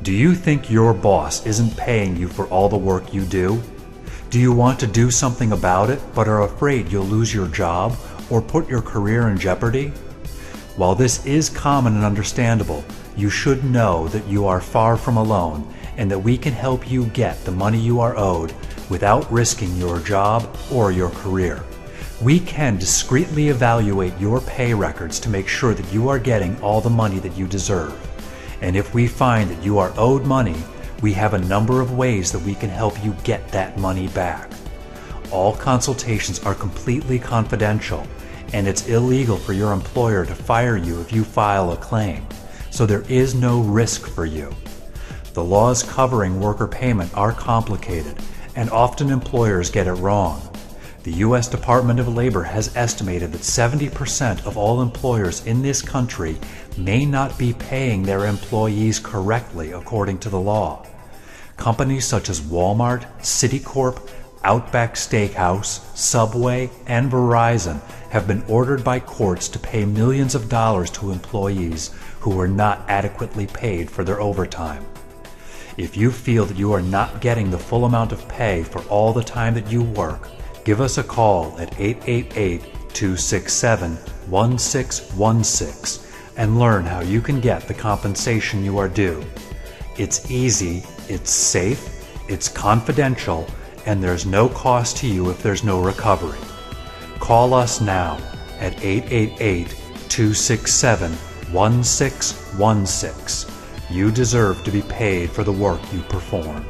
Do you think your boss isn't paying you for all the work you do? Do you want to do something about it but are afraid you'll lose your job or put your career in jeopardy? While this is common and understandable, you should know that you are far from alone and that we can help you get the money you are owed without risking your job or your career. We can discreetly evaluate your pay records to make sure that you are getting all the money that you deserve. And if we find that you are owed money, we have a number of ways that we can help you get that money back. All consultations are completely confidential, and it's illegal for your employer to fire you if you file a claim, so there is no risk for you. The laws covering worker payment are complicated, and often employers get it wrong. The U.S. Department of Labor has estimated that 70% of all employers in this country may not be paying their employees correctly according to the law. Companies such as Walmart, Citicorp, Outback Steakhouse, Subway, and Verizon have been ordered by courts to pay millions of dollars to employees who were not adequately paid for their overtime. If you feel that you are not getting the full amount of pay for all the time that you work, give us a call at 888-267-1616 and learn how you can get the compensation you are due. It's easy, it's safe, it's confidential, and there's no cost to you if there's no recovery. Call us now at 888-267-1616. You deserve to be paid for the work you performed.